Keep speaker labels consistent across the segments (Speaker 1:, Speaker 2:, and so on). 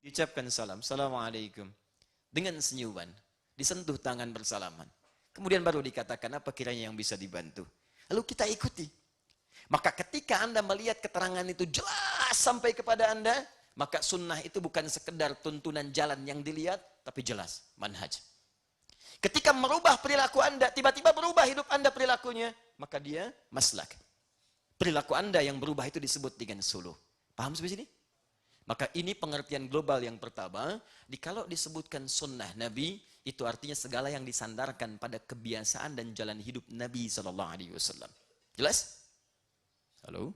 Speaker 1: Diucapkan salam, Assalamualaikum. Dengan senyuman, disentuh tangan bersalaman. Kemudian baru dikatakan apa kiranya yang bisa dibantu. Lalu kita ikuti. Maka ketika Anda melihat keterangan itu jelas sampai kepada Anda, maka sunnah itu bukan sekedar tuntunan jalan yang dilihat, tapi jelas, manhaj. Ketika merubah perilaku Anda, tiba-tiba berubah hidup Anda perilakunya, maka dia maslak. Perilaku Anda yang berubah itu disebut dengan suluh. Paham sampai sini? Maka ini pengertian global yang pertama. Kalau disebutkan sunnah Nabi, itu artinya segala yang disandarkan pada kebiasaan dan jalan hidup Nabi SAW. Jelas? Halo?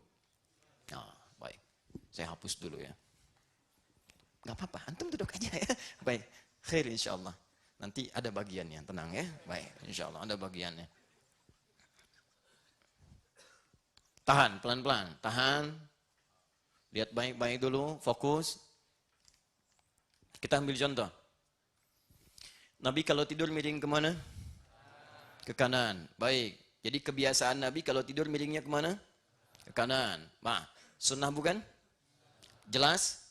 Speaker 1: Oh, baik. Saya hapus dulu ya. Gak apa-apa, antum duduk aja ya. Baik, khair insyaAllah. Nanti ada bagiannya, tenang ya. Baik, insyaAllah ada bagiannya. Tahan, pelan-pelan. Tahan. Lihat baik-baik dulu, fokus. Kita ambil contoh. Nabi kalau tidur miring kemana? Ke kanan. Baik. Jadi kebiasaan Nabi kalau tidur miringnya kemana? Ke kanan. Nah, sunnah bukan? Jelas?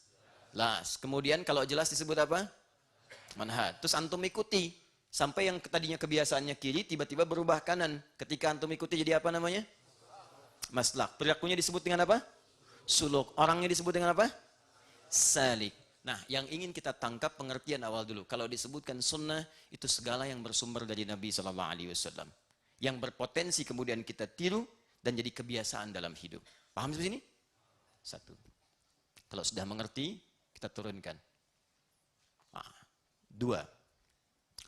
Speaker 1: Jelas. Kemudian kalau jelas disebut apa? Manhaj. Terus antum ikuti. Sampai yang tadinya kebiasaannya kiri, tiba-tiba berubah kanan. Ketika antum ikuti jadi apa namanya? Maslak. Perilakunya disebut dengan apa? Suluk. Orangnya disebut dengan apa? Salik. Nah, yang ingin kita tangkap pengertian awal dulu. Kalau disebutkan sunnah, itu segala yang bersumber dari Nabi SAW. Yang berpotensi kemudian kita tiru dan jadi kebiasaan dalam hidup. Paham sampai sini? Satu. Kalau sudah mengerti, kita turunkan. Nah, dua.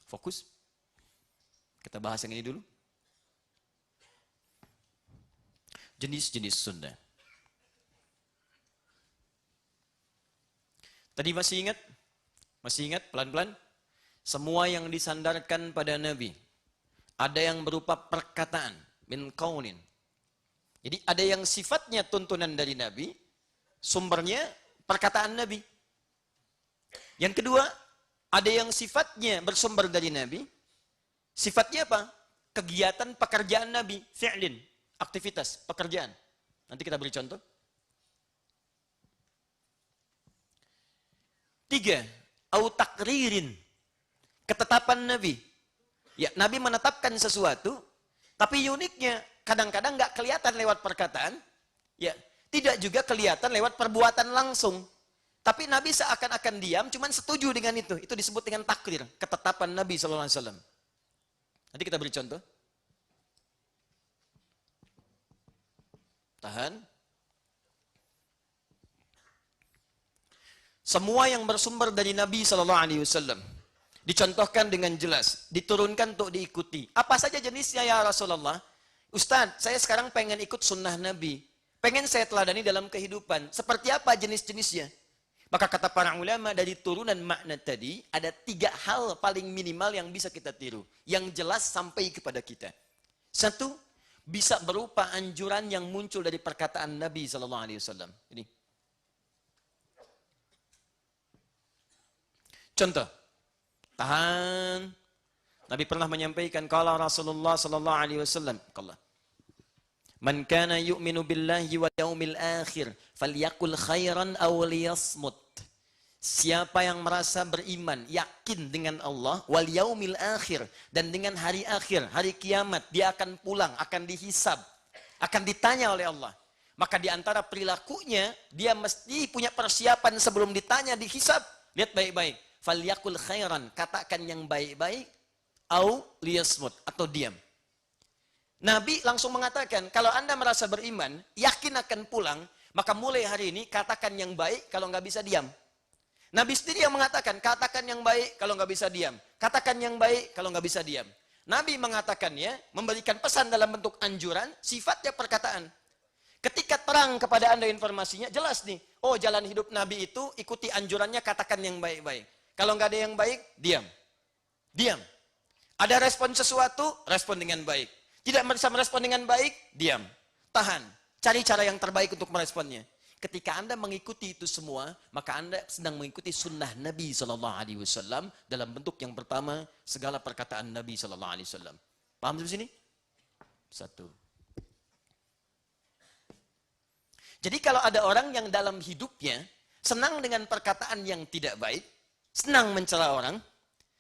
Speaker 1: Fokus. Kita bahas yang ini dulu. Jenis-jenis sunnah. Tadi masih ingat? Masih ingat pelan-pelan? Semua yang disandarkan pada Nabi. Ada yang berupa perkataan. Min qawlin. Jadi ada yang sifatnya tuntunan dari Nabi. Sumbernya perkataan Nabi. Yang kedua, ada yang sifatnya bersumber dari Nabi. Sifatnya apa? Kegiatan pekerjaan Nabi. Fi'lin. Aktivitas, pekerjaan. Nanti kita beri contoh. Tiga, au takririn, ketetapan Nabi. Ya, Nabi menetapkan sesuatu, tapi uniknya kadang-kadang nggak kelihatan lewat perkataan, ya, tidak juga kelihatan lewat perbuatan langsung. Tapi Nabi seakan-akan diam, cuman setuju dengan itu. Itu disebut dengan takrir, ketetapan Nabi SAW. Nanti kita beri contoh. Tahan. Semua yang bersumber dari Nabi SAW dicontohkan dengan jelas, diturunkan untuk diikuti. Apa saja jenisnya ya Rasulullah? Ustaz, saya sekarang pengen ikut sunnah Nabi. Pengen saya teladani dalam kehidupan. Seperti apa jenis-jenisnya? Maka kata para ulama dari turunan makna tadi, ada tiga hal paling minimal yang bisa kita tiru. Yang jelas sampai kepada kita. Satu, bisa berupa anjuran yang muncul dari perkataan Nabi SAW. Ini. Contoh, tahan. Nabi pernah menyampaikan kalau Rasulullah sallallahu alaihi wasallam, "Man kana yu'minu billahi wal yaumil akhir, falyakul khairan aw liyasmut." Siapa yang merasa beriman, yakin dengan Allah wal yaumil akhir dan dengan hari akhir, hari kiamat, dia akan pulang, akan dihisab, akan ditanya oleh Allah. Maka di antara perilakunya, dia mesti punya persiapan sebelum ditanya, dihisab. Lihat baik-baik. Falyakul khairan, katakan yang baik-baik, au liyasmut, atau diam. Nabi langsung mengatakan, kalau Anda merasa beriman, yakin akan pulang, maka mulai hari ini katakan yang baik, kalau nggak bisa diam. Nabi sendiri yang mengatakan, katakan yang baik, kalau nggak bisa diam. Katakan yang baik, kalau nggak bisa diam. Nabi mengatakannya, memberikan pesan dalam bentuk anjuran, sifatnya perkataan. Ketika terang kepada Anda informasinya, jelas nih, oh jalan hidup Nabi itu, ikuti anjurannya, katakan yang baik-baik. Kalau nggak ada yang baik, diam. Diam. Ada respon sesuatu, respon dengan baik. Tidak bisa merespon dengan baik, diam. Tahan. Cari cara yang terbaik untuk meresponnya. Ketika Anda mengikuti itu semua, maka Anda sedang mengikuti sunnah Nabi SAW dalam bentuk yang pertama, segala perkataan Nabi SAW. Paham sampai sini? Satu. Jadi kalau ada orang yang dalam hidupnya senang dengan perkataan yang tidak baik, senang mencela orang,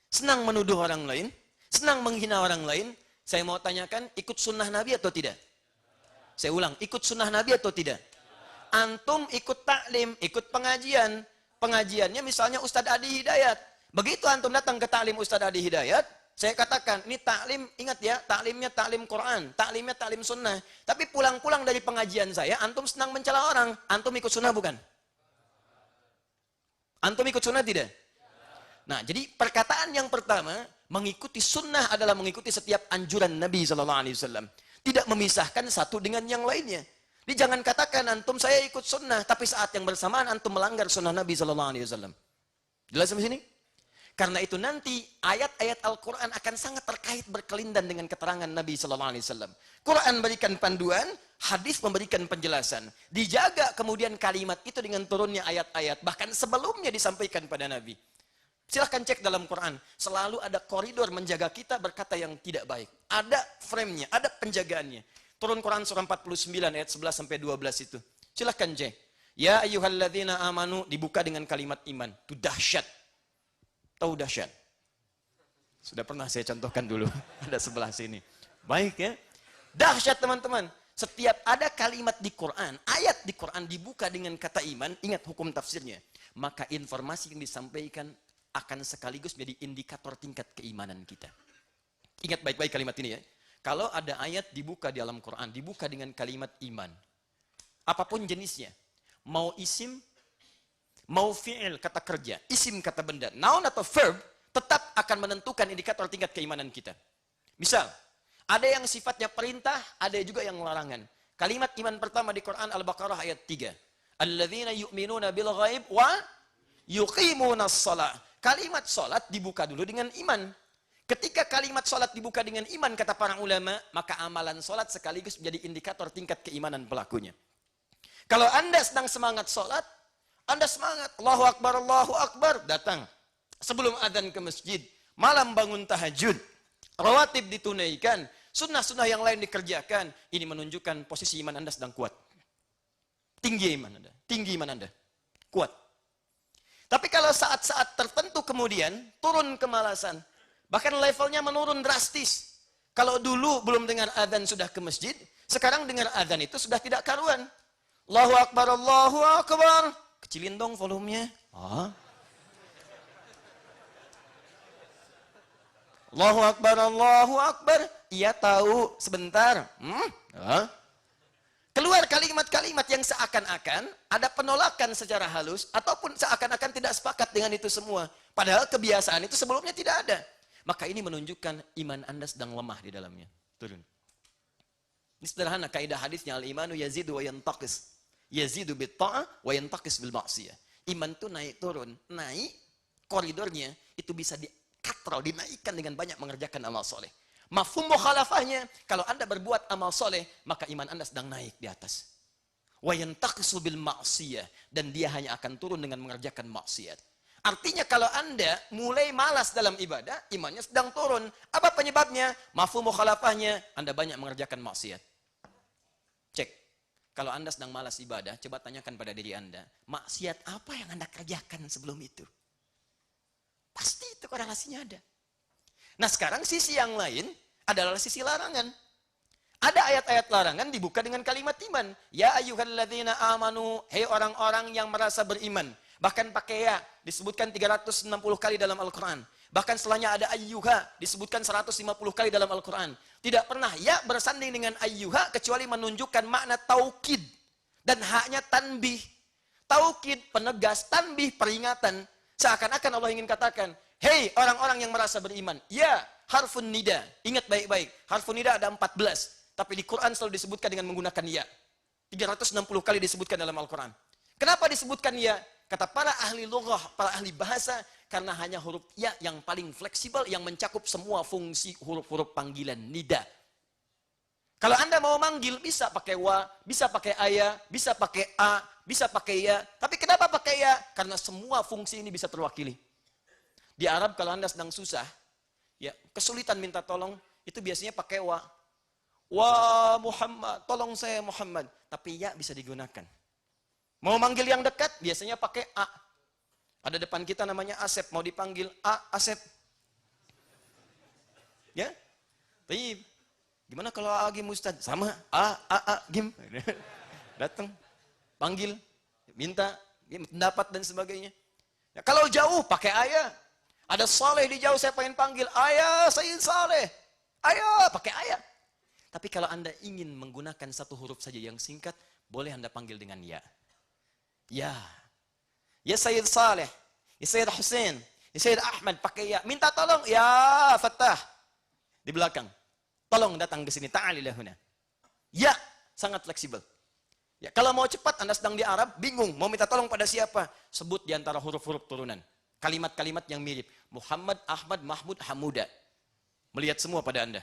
Speaker 1: senang menuduh orang lain, senang menghina orang lain. Saya mau tanyakan, ikut sunnah Nabi atau tidak? Saya ulang, ikut sunnah Nabi atau tidak? Antum ikut taklim, ikut pengajian. Pengajiannya misalnya Ustadz Adi Hidayat. Begitu antum datang ke taklim Ustadz Adi Hidayat, saya katakan, ini taklim, ingat ya, taklimnya taklim Quran, taklimnya taklim sunnah. Tapi pulang-pulang dari pengajian saya, antum senang mencela orang. Antum ikut sunnah bukan? Antum ikut sunnah tidak? Nah, jadi perkataan yang pertama, mengikuti sunnah adalah mengikuti setiap anjuran Nabi SAW. Tidak memisahkan satu dengan yang lainnya. Jadi jangan katakan antum saya ikut sunnah, tapi saat yang bersamaan antum melanggar sunnah Nabi SAW. Jelas sampai sini? Karena itu nanti ayat-ayat Al-Quran akan sangat terkait berkelindan dengan keterangan Nabi SAW. Quran memberikan panduan, hadis memberikan penjelasan. Dijaga kemudian kalimat itu dengan turunnya ayat-ayat, bahkan sebelumnya disampaikan pada Nabi. Silahkan cek dalam Quran, selalu ada koridor menjaga kita berkata yang tidak baik. Ada frame-nya, ada penjagaannya. Turun Quran surah 49 ayat 11 sampai 12 itu. Silahkan cek. Ya ayyuhalladzina amanu, dibuka dengan kalimat iman. Itu dahsyat. Tahu dahsyat? Sudah pernah saya contohkan dulu. Ada sebelah sini. Baik ya. Dahsyat teman-teman. Setiap ada kalimat di Quran, ayat di Quran dibuka dengan kata iman, ingat hukum tafsirnya. Maka informasi yang disampaikan akan sekaligus menjadi indikator tingkat keimanan kita. Ingat baik-baik kalimat ini ya. Kalau ada ayat dibuka di dalam Quran, dibuka dengan kalimat iman. Apapun jenisnya. Mau isim, mau fi'il kata kerja, isim kata benda, noun atau verb, tetap akan menentukan indikator tingkat keimanan kita. Misal, ada yang sifatnya perintah, ada juga yang larangan. Kalimat iman pertama di Quran Al-Baqarah ayat 3. Alladzina yu'minuna bil ghaib wa yuqimunas shalah. Kalimat salat dibuka dulu dengan iman. Ketika kalimat salat dibuka dengan iman, kata para ulama, maka amalan salat sekaligus menjadi indikator tingkat keimanan pelakunya. Kalau Anda sedang semangat salat, Anda semangat, Allahu Akbar, datang. Sebelum adzan ke masjid, malam bangun tahajud, rawatib ditunaikan, sunnah-sunnah yang lain dikerjakan, ini menunjukkan posisi iman Anda sedang kuat. Tinggi iman Anda, kuat. Tapi kalau saat-saat tertentu kemudian turun kemalasan, bahkan levelnya menurun drastis. Kalau dulu belum dengar adzan sudah ke masjid, sekarang dengar adzan itu sudah tidak karuan. Allahu Akbar. Kecilin dong volumenya. Allahu Akbar. Iya tahu, sebentar. Keluar kalimat-kalimat yang seakan-akan ada penolakan secara halus ataupun seakan-akan tidak sepakat dengan itu semua. Padahal kebiasaan itu sebelumnya tidak ada. Maka ini menunjukkan iman Anda sedang lemah di dalamnya. Turun. Ini sederhana kaidah hadisnya, al-imanu yazidu wa yantaqis. Yazidu bit ta'ah wa yantaqis bil ma'siyah. Iman itu naik turun, naik koridornya itu bisa dikatrol, dinaikkan dengan banyak mengerjakan amal soleh. Mafhum mukhalafahnya, kalau Anda berbuat amal soleh, maka iman Anda sedang naik di atas. Wa yantaqisu bil ma'siyah, dan dia hanya akan turun dengan mengerjakan maksiat. Artinya kalau Anda mulai malas dalam ibadah, imannya sedang turun. Apa penyebabnya? Mafhum mukhalafahnya, Anda banyak mengerjakan maksiat. Cek. Kalau Anda sedang malas ibadah, coba tanyakan pada diri Anda, maksiat apa yang Anda kerjakan sebelum itu? Pasti itu korelasinya ada. Nah sekarang sisi yang lain adalah sisi larangan. Ada ayat-ayat larangan dibuka dengan kalimat iman. Ya ayyuhalladzina amanu, hei orang-orang yang merasa beriman. Bahkan pakai ya, disebutkan 360 kali dalam Al-Quran. Bahkan setelahnya ada ayyuha, disebutkan 150 kali dalam Al-Quran. Tidak pernah ya bersanding dengan ayyuha, kecuali menunjukkan makna taukid. Dan haknya tanbih. Taukid, penegas, tanbih, peringatan. Seakan-akan Allah ingin katakan, hei orang-orang yang merasa beriman. Ya, harfun nida. Ingat baik-baik, harfun nida ada 14. Tapi di Quran selalu disebutkan dengan menggunakan ya. 360 kali disebutkan dalam Al-Quran. Kenapa disebutkan ya? Kata para ahli lughah, para ahli bahasa, karena hanya huruf ya yang paling fleksibel, yang mencakup semua fungsi huruf-huruf panggilan nida. Kalau Anda mau manggil, bisa pakai wa, bisa pakai ayah, bisa pakai a, bisa pakai ya. Tapi kenapa pakai ya? Karena semua fungsi ini bisa terwakili. Di Arab kalau Anda sedang susah, ya kesulitan minta tolong, itu biasanya pakai wa. Wa Muhammad, tolong saya Muhammad. Tapi ya bisa digunakan. Mau manggil yang dekat, biasanya pakai A. Ada depan kita namanya Asep, mau dipanggil A, Asep. Ya? Tapi gimana kalau Agim Ustaz? Sama, A, Gim. Datang, panggil, minta pendapat dan sebagainya. Ya, kalau jauh, pakai ayah. Ada Saleh di jauh, saya pengen panggil, ayah, Sayyid Saleh. Ayah, pakai ayah. Tapi kalau Anda ingin menggunakan satu huruf saja yang singkat, boleh Anda panggil dengan ya. Ya. Ya Sayyid Saleh, ya Sayyid Hussein, ya Sayyid Ahmad, pakai ya. Minta tolong, ya Fattah. Di belakang. Tolong datang ke sini, ta'alilah huna. Ya, sangat fleksibel. Ya, kalau mau cepat, Anda sedang di Arab, bingung, mau minta tolong pada siapa? Sebut di antara huruf-huruf turunan. Kalimat-kalimat yang mirip. Muhammad, Ahmad, Mahmud, Hamuda. Melihat semua pada Anda.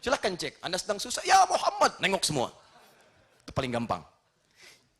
Speaker 1: Silahkan cek, Anda sedang susah, ya Muhammad, nengok semua. Itu paling gampang.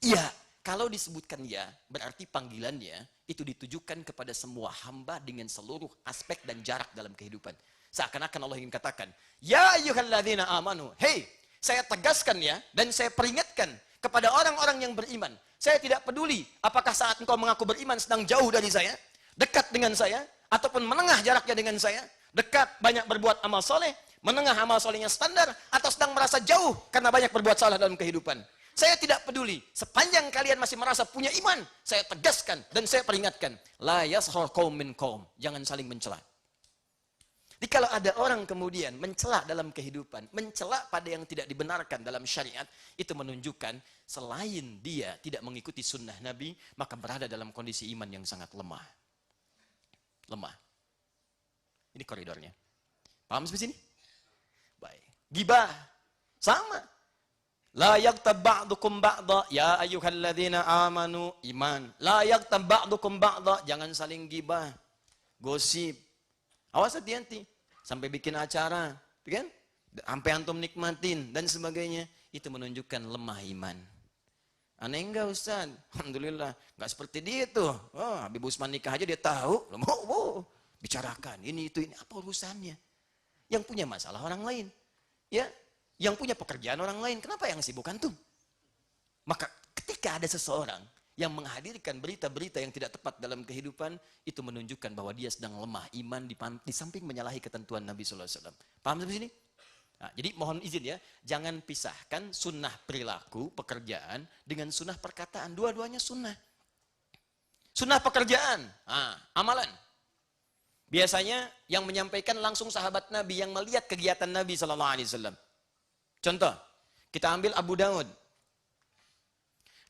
Speaker 1: Ya, kalau disebutkan ya, berarti panggilannya itu ditujukan kepada semua hamba dengan seluruh aspek dan jarak dalam kehidupan. Seakan-akan Allah ingin katakan, ya ayyuhalladzina amanu, hei, saya tegaskan ya, dan saya peringatkan kepada orang-orang yang beriman. Saya tidak peduli apakah saat engkau mengaku beriman sedang jauh dari saya, dekat dengan saya, ataupun menengah jaraknya dengan saya, dekat banyak berbuat amal soleh, menengah amal solehnya standar, atau sedang merasa jauh karena banyak berbuat salah dalam kehidupan. Saya tidak peduli, sepanjang kalian masih merasa punya iman, saya tegaskan dan saya peringatkan, la yaskhar qaum min qaum, jangan saling mencela. Jadi kalau ada orang kemudian mencela dalam kehidupan, mencela pada yang tidak dibenarkan dalam syariat, itu menunjukkan selain dia tidak mengikuti sunnah Nabi, maka berada dalam kondisi iman yang sangat lemah. Lemah. Ini koridornya. Paham sampai sini? Baik. Gibah. Sama. La yaghtab ba'dukum ba'dha, ya ayyuhalladzina amanu, iman. La yaghtab ba'dukum ba'dha, jangan saling gibah. Gosip. Awas hati-hati. Sampai bikin acara, kan? Sampai antum nikmatin dan sebagainya. Itu menunjukkan lemah iman. Aneh enggak Ustaz? Alhamdulillah. Enggak seperti dia tuh. Oh, Habib Usman nikah aja dia tahu. Bicarakan ini itu ini. Apa urusannya? Yang punya masalah orang lain. Ya, yang punya pekerjaan orang lain. Kenapa yang sibuk antum? Maka ketika ada seseorang yang menghadirkan berita-berita yang tidak tepat dalam kehidupan, itu menunjukkan bahwa dia sedang lemah iman di samping menyalahi ketentuan Nabi sallallahu alaihi wasallam. Paham sampai sini? Nah, jadi mohon izin ya, jangan pisahkan sunnah perilaku, pekerjaan dengan sunnah perkataan. Dua-duanya sunnah. Sunnah pekerjaan, amalan. Biasanya yang menyampaikan langsung sahabat Nabi yang melihat kegiatan Nabi sallallahu alaihi wasallam. Contoh, kita ambil Abu Daud.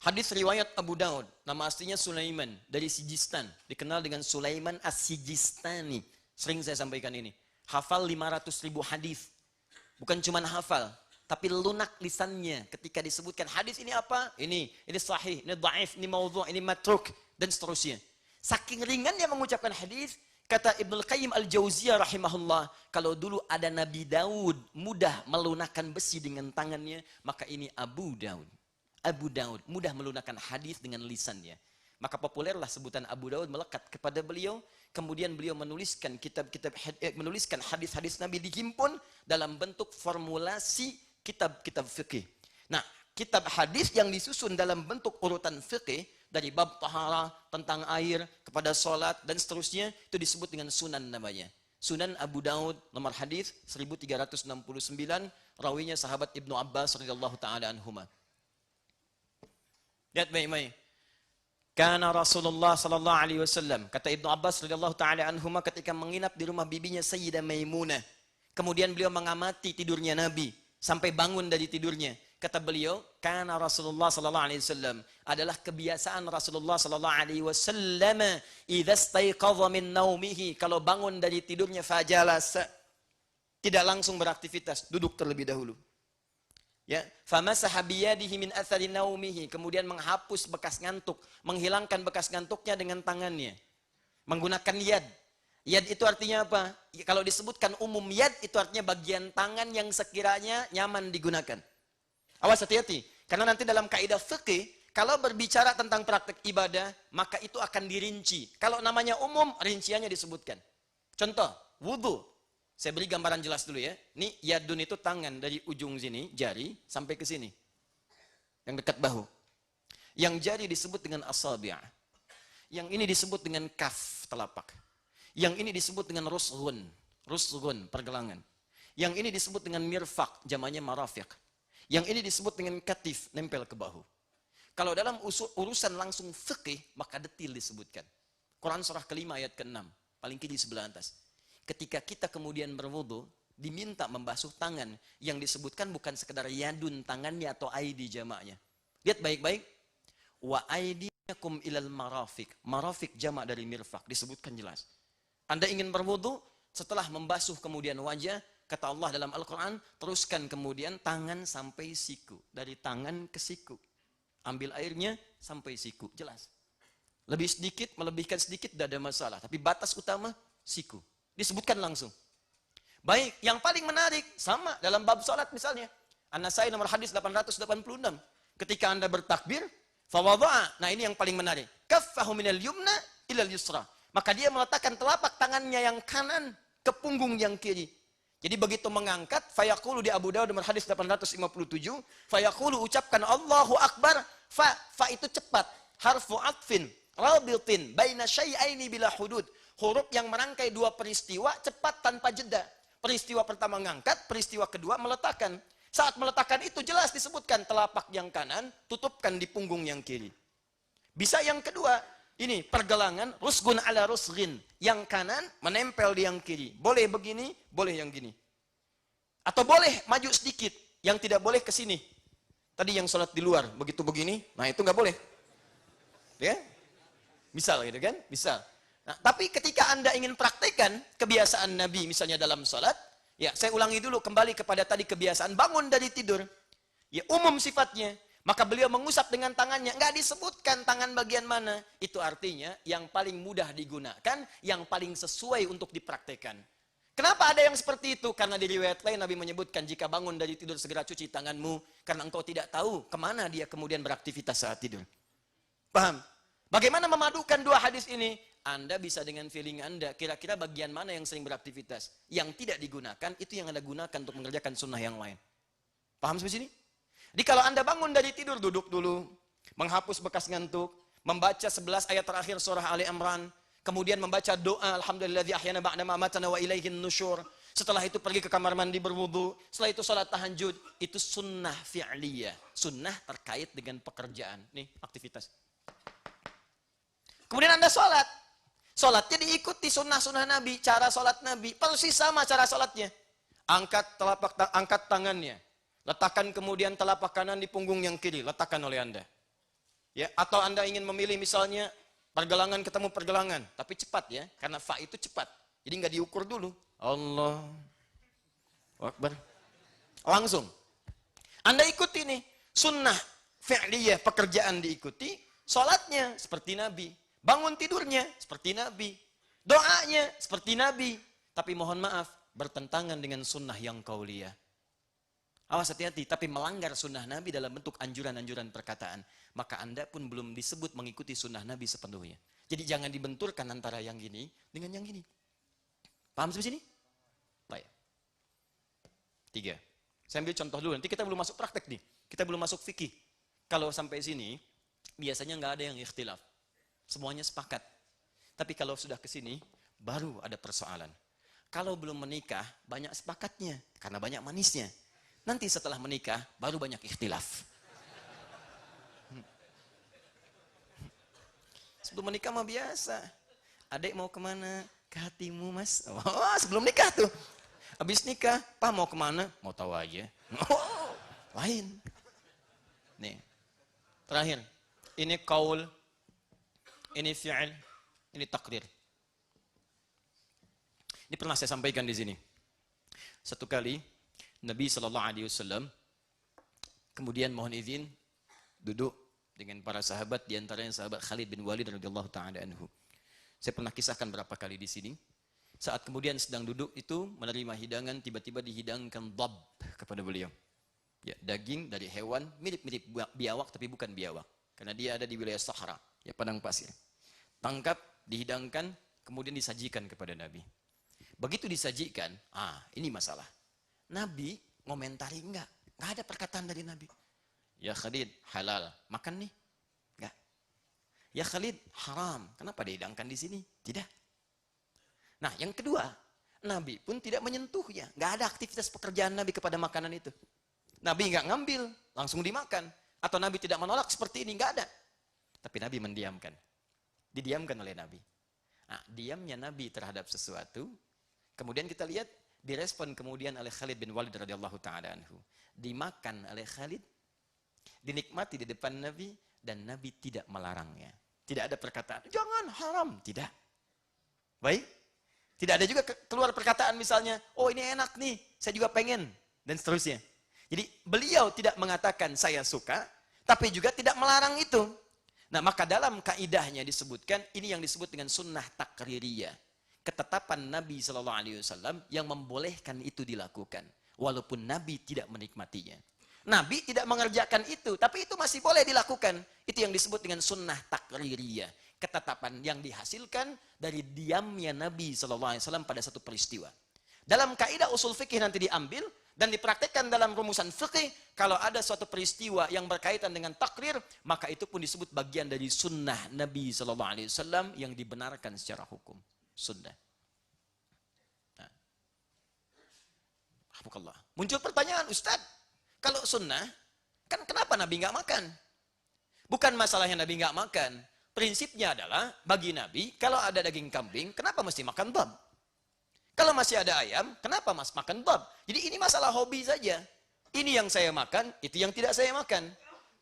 Speaker 1: Hadis riwayat Abu Daud, nama aslinya Sulaiman dari Sijistan, dikenal dengan Sulaiman As-Sijistani. Sering saya sampaikan ini. Hafal 500.000 hadis. Bukan cuma hafal, tapi lunak lisannya ketika disebutkan hadis ini apa? Ini sahih, ini dhaif, ini maudhu', ini matruk dan seterusnya. Saking ringannya mengucapkan hadis, kata Ibnul Qayyim Al-Jauziyah rahimahullah, kalau dulu ada Nabi Daud mudah melunakkan besi dengan tangannya, maka ini Abu Daud. Abu Daud mudah melunakkan hadis dengan lisannya. Maka populerlah sebutan Abu Daud melekat kepada beliau. Kemudian beliau menuliskan menuliskan hadis-hadis Nabi dihimpun dalam bentuk formulasi kitab-kitab fikih. Nah, kitab hadis yang disusun dalam bentuk urutan fikih dari bab tahara, tentang air, kepada sholat dan seterusnya, itu disebut dengan sunan namanya. Sunan Abu Daud, nomor hadis 1369, rawinya sahabat Ibnu Abbas radhiyallahu taala anhuma. Lihat baik-baik. Karena Rasulullah sallallahu alaihi wasallam, kata Ibnu Abbas radhiyallahu taala anhuma, ketika menginap di rumah bibinya Sayyidah Maimunah, kemudian beliau mengamati tidurnya Nabi sampai bangun dari tidurnya. Kata beliau, karena Rasulullah sallallahu alaihi wasallam, adalah kebiasaan Rasulullah sallallahu alaihi wasallam, idza staiqadha min naumihi, kalau bangun dari tidurnya fajalas, tidak langsung beraktivitas, duduk terlebih dahulu. Ya, famasaha biyadihi min athari naumihi, kemudian menghapus bekas ngantuk, menghilangkan bekas ngantuknya dengan tangannya, menggunakan yad. Yad itu artinya apa? Kalau disebutkan umum yad, itu artinya bagian tangan yang sekiranya nyaman digunakan. Awas hati-hati, karena nanti dalam kaidah fikih, kalau berbicara tentang praktek ibadah, maka itu akan dirinci. Kalau namanya umum, rinciannya disebutkan. Contoh, wudu. Saya beri gambaran jelas dulu ya. Ini yadun itu tangan dari ujung sini, jari, sampai ke sini. Yang dekat bahu. Yang jari disebut dengan asabi'. Yang ini disebut dengan kaf, telapak. Yang ini disebut dengan rusghun. Rusghun, pergelangan. Yang ini disebut dengan mirfaq, jamaknya marafiq. Yang ini disebut dengan katif, nempel ke bahu. Kalau dalam urusan langsung fikih, maka detil disebutkan. Quran surah kelima ayat ke-6, paling kiri sebelah atas. Ketika kita kemudian berwudu, diminta membasuh tangan. Yang disebutkan bukan sekedar yadun, tangannya atau aidi jamaknya. Lihat baik-baik. Wa aidiyakum ilal marafiq. Marafiq jamak dari mirfaq, disebutkan jelas. Anda ingin berwudu, setelah membasuh kemudian wajah, kata Allah dalam Al-Quran, teruskan kemudian tangan sampai siku. Dari tangan ke siku. Ambil airnya sampai siku. Jelas. Lebih sedikit, melebihkan sedikit, tidak ada masalah. Tapi batas utama, siku. Disebutkan langsung. Baik, yang paling menarik, sama dalam bab salat misalnya. An-Nasai nomor hadis 886. Ketika Anda bertakbir, fawadha'a. Nah ini yang paling menarik. Kaffahu minal yumna ilal yusra. Maka dia meletakkan telapak tangannya yang kanan ke punggung yang kiri. Jadi begitu mengangkat, fayaqulu di Abu Dawud nomor hadis 857, fayaqulu ucapkan Allahu Akbar, fa itu cepat, harfu atfin, rabitin, baina syai'aini bila hudud. Huruf yang merangkai dua peristiwa cepat tanpa jeda. Peristiwa pertama mengangkat, peristiwa kedua meletakkan. Saat meletakkan itu jelas disebutkan telapak yang kanan, tutupkan di punggung yang kiri. Bisa yang kedua, ini pergelangan, rusgun ala rusgin. Yang kanan menempel di yang kiri. Boleh begini, boleh yang gini. Atau boleh maju sedikit. Yang tidak boleh ke sini. Tadi yang sholat di luar, begitu begini, nah itu nggak boleh. Ya? Misal gitu kan? Misal. Nah, tapi ketika Anda ingin praktekkan kebiasaan Nabi misalnya dalam sholat, ya saya ulangi dulu kembali kepada tadi kebiasaan bangun dari tidur. Ya umum sifatnya. Maka beliau mengusap dengan tangannya. Nggak disebutkan tangan bagian mana. Itu artinya yang paling mudah digunakan, yang paling sesuai untuk dipraktekkan. Kenapa ada yang seperti itu? Karena di riwayat lain Nabi menyebutkan jika bangun dari tidur segera cuci tanganmu. Karena engkau tidak tahu kemana dia kemudian beraktivitas saat tidur. Paham? Bagaimana memadukan dua hadis ini? Anda bisa dengan feeling Anda. Kira-kira bagian mana yang sering beraktivitas? Yang tidak digunakan, itu yang Anda gunakan untuk mengerjakan sunnah yang lain. Paham sampai sini? Jadi kalau Anda bangun dari tidur, duduk dulu, menghapus bekas ngantuk, membaca 11 ayat terakhir surah Ali Imran, kemudian membaca doa alhamdulilladzi ahyana ba'da ma amatana wa ilaihin nusyur. Setelah itu pergi ke kamar mandi berwudu, setelah itu salat tahajud, itu sunnah fi'liyah, sunnah terkait dengan pekerjaan. Nih, aktivitas. Kemudian Anda salat. Salatnya diikuti sunnah-sunnah Nabi, cara salat Nabi, persis sama cara salatnya. Angkat tangannya. Letakkan kemudian telapak kanan di punggung yang kiri, letakkan oleh Anda. Ya, atau Anda ingin memilih misalnya pergelangan ketemu pergelangan, tapi cepat ya, karena fa itu cepat. Jadi nggak diukur dulu. Allah Akbar. Langsung. Anda ikuti nih, sunnah fi'liyah, pekerjaan diikuti, sholatnya seperti Nabi, bangun tidurnya seperti Nabi, doanya seperti Nabi. Tapi mohon maaf, bertentangan dengan sunnah yang qauliyah. Awas hati-hati, tapi melanggar sunnah Nabi dalam bentuk anjuran-anjuran perkataan. Maka Anda pun belum disebut mengikuti sunnah Nabi sepenuhnya. Jadi jangan dibenturkan antara yang gini dengan yang gini. Paham sampai sini? Baik. 3. Saya ambil contoh dulu, nanti kita belum masuk praktek nih. Kita belum masuk fikih. Kalau sampai sini, biasanya nggak ada yang ikhtilaf. Semuanya sepakat. Tapi kalau sudah ke sini, baru ada persoalan. Kalau belum menikah, banyak sepakatnya. Karena banyak manisnya. Nanti setelah menikah, baru banyak ikhtilaf. Sebelum menikah mah biasa. Adik mau kemana? Ke hatimu mas. Oh, sebelum nikah tuh. Habis nikah, Pak mau kemana? Mau tahu aja. Oh, lain. Nih, terakhir. Ini qaul, ini fi'il, ini takdir. Ini pernah saya sampaikan di sini. Satu kali, Nabi SAW kemudian mohon izin duduk dengan para sahabat, diantaranya sahabat Khalid bin Walid radhiyallahu ta'ala anhu. Saya pernah kisahkan berapa kali di sini. Saat kemudian sedang duduk itu menerima hidangan, tiba-tiba dihidangkan dab kepada beliau. Ya, daging dari hewan mirip-mirip biawak tapi bukan biawak, karena dia ada di wilayah Sahara, ya padang pasir. Tangkap, dihidangkan, kemudian disajikan kepada Nabi. Begitu disajikan, ini masalah. Nabi ngomentari enggak ada perkataan dari Nabi. Ya Khalid, halal, makan nih. Ya Khalid, haram. Kenapa dihidangkan di sini? Tidak. Nah, yang kedua, Nabi pun tidak menyentuhnya. Nggak ada aktivitas pekerjaan Nabi kepada makanan itu. Nabi nggak ngambil, langsung dimakan. Atau Nabi tidak menolak seperti ini, nggak ada. Tapi Nabi mendiamkan. Didiamkan oleh Nabi. Nah, diamnya Nabi terhadap sesuatu, kemudian kita lihat, direspon kemudian oleh Khalid bin Walid radhiyallahu ta'ala anhu. Dimakan oleh Khalid, dinikmati di depan Nabi, dan Nabi tidak melarangnya. Tidak ada perkataan, jangan haram. Tidak. Baik. Tidak ada juga keluar perkataan misalnya, oh ini enak nih, saya juga pengen. Dan seterusnya. Jadi beliau tidak mengatakan saya suka, tapi juga tidak melarang itu. Nah maka dalam kaidahnya disebutkan, ini yang disebut dengan sunnah takririyah. Ketetapan Nabi SAW yang membolehkan itu dilakukan. Walaupun Nabi tidak menikmatinya. Nabi tidak mengerjakan itu, tapi itu masih boleh dilakukan. Itu yang disebut dengan sunnah takririyah. Ketetapan yang dihasilkan dari diamnya Nabi SAW pada satu peristiwa. Dalam kaidah usul fikih nanti diambil dan dipraktikkan dalam rumusan fikih, kalau ada suatu peristiwa yang berkaitan dengan takrir, maka itu pun disebut bagian dari sunnah Nabi SAW yang dibenarkan secara hukum. Sunnah. Nah. Muncul pertanyaan, Ustaz, kalau sunnah, kan kenapa Nabi nggak makan? Bukan masalahnya Nabi nggak makan. Prinsipnya adalah, bagi Nabi, kalau ada daging kambing, kenapa mesti makan bab? Kalau masih ada ayam, kenapa mas makan bab? Jadi ini masalah hobi saja. Ini yang saya makan, itu yang tidak saya makan.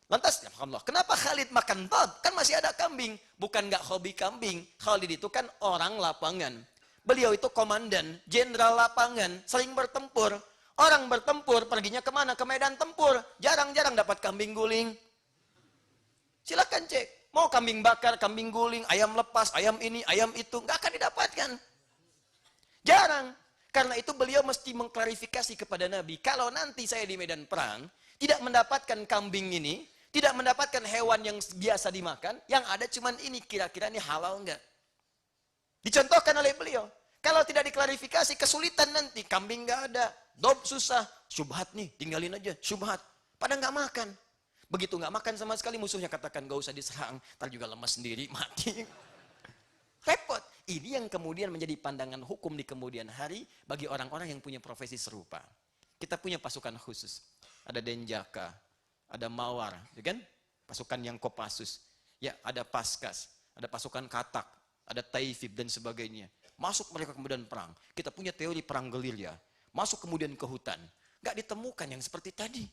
Speaker 1: Lantas, alhamdulillah, kenapa Khalid makan bab? Kan masih ada kambing. Bukan nggak hobi kambing. Khalid itu kan orang lapangan. Beliau itu komandan, jenderal lapangan, sering bertempur. Orang bertempur, perginya kemana? Ke medan tempur. Jarang-jarang dapat kambing guling. Silakan cek. Mau kambing bakar, kambing guling, ayam lepas, ayam ini, ayam itu. Nggak akan didapatkan. Jarang. Karena itu beliau mesti mengklarifikasi kepada Nabi. Kalau nanti saya di medan perang, tidak mendapatkan kambing ini, tidak mendapatkan hewan yang biasa dimakan, yang ada cuman ini, kira-kira ini halal enggak? Dicontohkan oleh beliau. Kalau tidak diklarifikasi, kesulitan nanti. Kambing enggak ada, dob susah, syubhat nih, tinggalin aja, syubhat. Pada enggak makan. Begitu enggak makan sama sekali, musuhnya katakan, gak usah diserang, ntar juga lemas sendiri, mati. Repot. Ini yang kemudian menjadi pandangan hukum di kemudian hari bagi orang-orang yang punya profesi serupa. Kita punya pasukan khusus. Ada Denjaka, ada Mawar, ya kan? Pasukan yang Kopassus. Ya, ada Paskas, ada pasukan Katak, ada Taifib dan sebagainya. Masuk mereka kemudian perang. Kita punya teori perang gerilya. Masuk kemudian ke hutan. Gak ditemukan yang seperti tadi.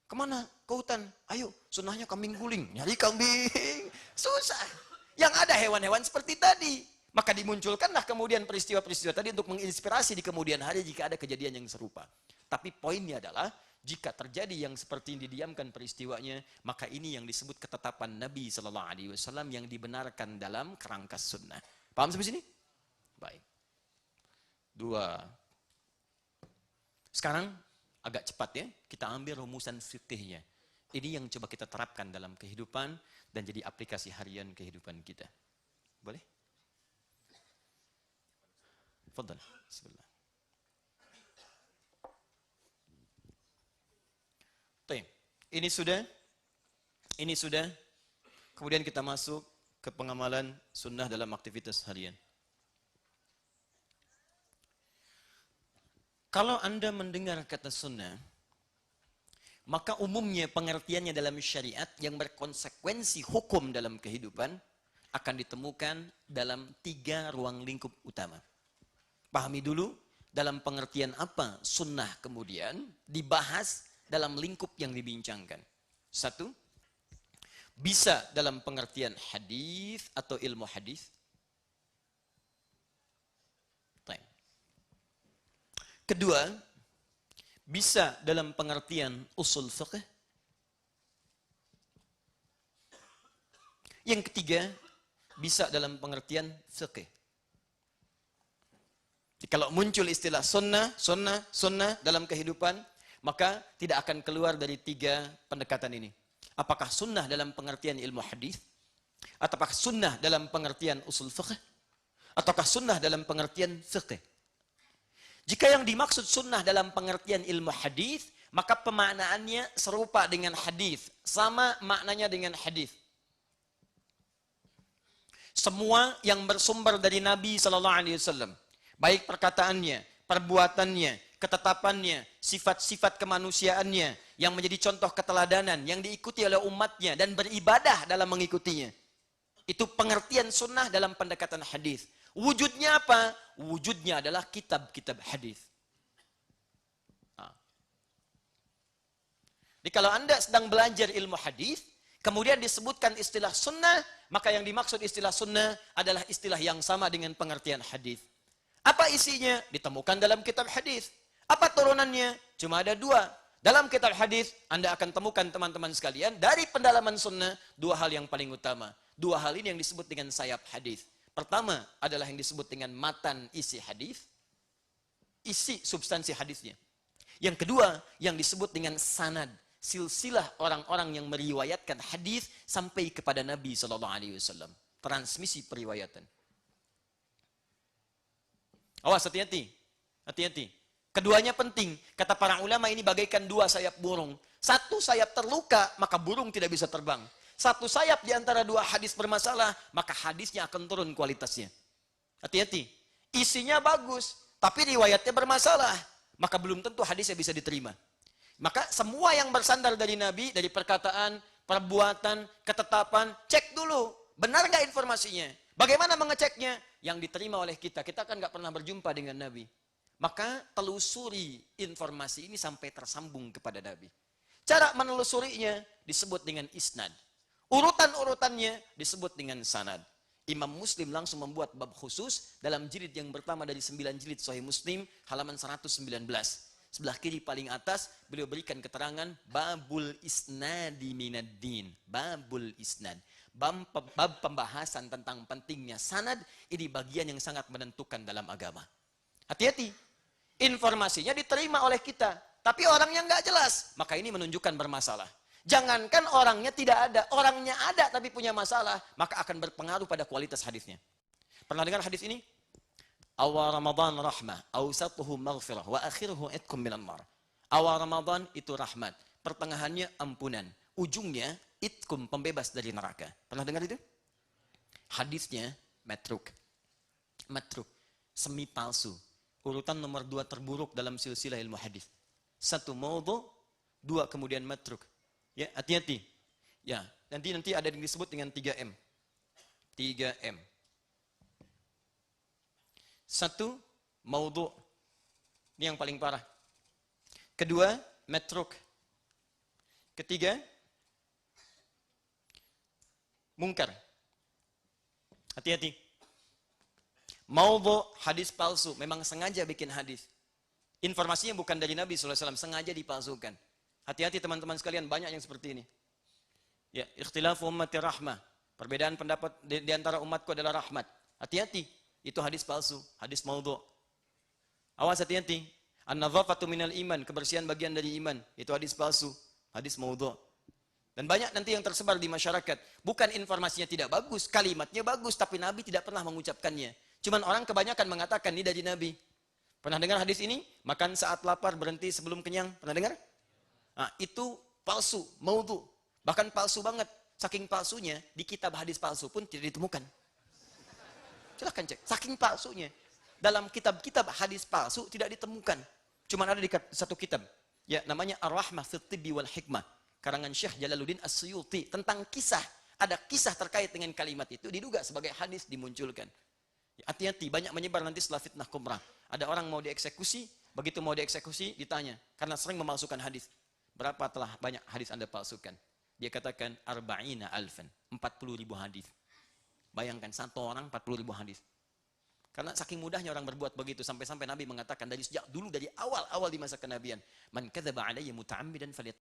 Speaker 1: Kemana? Ke hutan. Ayo, sunnahnya kambing guling. Nyari kambing. Susah. Yang ada hewan-hewan seperti tadi. Maka dimunculkanlah kemudian peristiwa-peristiwa tadi untuk menginspirasi di kemudian hari jika ada kejadian yang serupa. Tapi poinnya adalah, jika terjadi yang seperti ini didiamkan peristiwanya, maka ini yang disebut ketetapan Nabi SAW yang dibenarkan dalam kerangka sunnah. Paham sampai sini? Baik. 2. Sekarang agak cepat ya, kita ambil rumusan fikihnya. Ini yang coba kita terapkan dalam kehidupan dan jadi aplikasi harian kehidupan kita. Boleh? Fadal. Bismillah. Ini sudah. Kemudian kita masuk ke pengamalan sunnah dalam aktivitas harian. Kalau Anda mendengar kata sunnah, maka umumnya pengertiannya dalam syariat yang berkonsekuensi hukum dalam kehidupan akan ditemukan dalam 3 ruang lingkup utama. Pahami dulu dalam pengertian apa sunnah kemudian dibahas dalam lingkup yang dibincangkan. 1, bisa dalam pengertian hadis atau ilmu hadis. Kedua, bisa dalam pengertian usul fiqh. Yang ketiga, bisa dalam pengertian fiqh. Kalau muncul istilah sunnah dalam kehidupan, maka tidak akan keluar dari 3 pendekatan ini. Apakah sunnah dalam pengertian ilmu hadis? Ataukah sunnah dalam pengertian usul fiqh? Ataukah sunnah dalam pengertian fiqh? Jika yang dimaksud sunnah dalam pengertian ilmu hadis, maka pemaknaannya serupa dengan hadis, sama maknanya dengan hadis. Semua yang bersumber dari Nabi Sallallahu Alaihi Wasallam, baik perkataannya, perbuatannya, ketetapannya, sifat-sifat kemanusiaannya, yang menjadi contoh keteladanan, yang diikuti oleh umatnya dan beribadah dalam mengikutinya. Itu pengertian sunnah dalam pendekatan hadis. Wujudnya apa? Wujudnya adalah kitab-kitab hadis. Jadi kalau Anda sedang belajar ilmu hadis, kemudian disebutkan istilah sunnah, maka yang dimaksud istilah sunnah adalah istilah yang sama dengan pengertian hadis. Apa isinya? Ditemukan dalam kitab hadis. Apa turunannya? Cuma ada dua. Dalam kitab hadis, Anda akan temukan teman-teman sekalian, dari pendalaman sunnah, dua hal yang paling utama. Dua hal ini yang disebut dengan sayap hadis. Pertama adalah yang disebut dengan matan isi hadis, isi substansi hadisnya. Yang kedua, yang disebut dengan sanad, silsilah orang-orang yang meriwayatkan hadis sampai kepada Nabi Sallallahu Alaihi Wasallam. Transmisi periwayatan. Awas, hati-hati, hati-hati. Keduanya penting. Kata para ulama, ini bagaikan dua sayap burung. Satu sayap terluka, maka burung tidak bisa terbang. Satu sayap di antara dua hadis bermasalah, maka hadisnya akan turun kualitasnya. Hati-hati. Isinya bagus, tapi riwayatnya bermasalah, maka belum tentu hadisnya bisa diterima. Maka semua yang bersandar dari Nabi, dari perkataan, perbuatan, ketetapan, cek dulu. Benar nggak informasinya? Bagaimana mengeceknya? Yang diterima oleh kita. Kita kan nggak pernah berjumpa dengan Nabi. Maka telusuri informasi ini sampai tersambung kepada Nabi. Cara menelusurinya disebut dengan isnad. Urutan-urutannya disebut dengan sanad. Imam Muslim langsung membuat bab khusus dalam jilid yang pertama dari 9 jilid Sahih Muslim, halaman 119. Sebelah kiri paling atas, beliau berikan keterangan babul isnadi minaddin. Babul isnad. Bab pembahasan tentang pentingnya sanad, ini bagian yang sangat menentukan dalam agama. Hati-hati. Informasinya diterima oleh kita, tapi orangnya nggak jelas, maka ini menunjukkan bermasalah. Jangankan orangnya tidak ada, orangnya ada tapi punya masalah, maka akan berpengaruh pada kualitas hadisnya. Pernah dengar hadis ini? Awal Ramadan rahmah, awsatuhu maghfirah, wa akhiruhu itkum minan nar. Awal Ramadan itu rahmat, pertengahannya ampunan, ujungnya itkum, pembebas dari neraka. Pernah dengar itu? Hadisnya matruk. Matruk, semi palsu. Urutan nomor 2 terburuk dalam silsilah ilmu hadis. 1 maudhu, 2 kemudian matruk. Ya, hati-hati. Ya, nanti ada yang disebut dengan 3M. 3M. 1 maudhu. Ini yang paling parah. Kedua, matruk. Ketiga, mungkar. Hati-hati. Maudhu, hadis palsu, memang sengaja bikin hadis. Informasinya bukan dari Nabi SAW, sengaja dipalsukan. Hati-hati teman-teman sekalian, banyak yang seperti ini. Ya, ikhtilafu ummati rahmah. Perbedaan pendapat di antara umatku adalah rahmat. Hati-hati, itu hadis palsu, hadis maudhu. Awas, hati-hati. An-nadhafatu minal iman, kebersihan bagian dari iman, itu hadis palsu, hadis maudhu. Dan banyak nanti yang tersebar di masyarakat. Bukan informasinya tidak bagus, kalimatnya bagus, tapi Nabi tidak pernah mengucapkannya. Cuman orang kebanyakan mengatakan ini dari Nabi. Pernah dengar hadis ini? Makan saat lapar, berhenti sebelum kenyang. Pernah dengar? Nah, itu palsu, maudhu. Bahkan palsu banget. Saking palsunya, di kitab hadis palsu pun tidak ditemukan. Silahkan cek. Saking palsunya. Dalam kitab-kitab hadis palsu tidak ditemukan. Cuman ada di satu kitab. Ya, namanya Ar-Rahmah fi Tibbi wal Hikmah. Karangan Syekh Jalaluddin As-Suyuti. Tentang kisah. Ada kisah terkait dengan kalimat itu. Diduga sebagai hadis dimunculkan. Hati-hati, banyak menyebar nanti setelah fitnah kumrah. Ada orang mau dieksekusi, begitu mau dieksekusi ditanya, karena sering memalsukan hadis. Berapa telah banyak hadis Anda palsukan? Dia katakan, arba'ina alfan, 40.000 hadis. Bayangkan, satu orang 40.000 hadis. Karena saking mudahnya orang berbuat begitu, sampai-sampai Nabi mengatakan dari sejak dulu, dari awal-awal di masa kenabian, man kadzaba alayya muta'ammidan falyat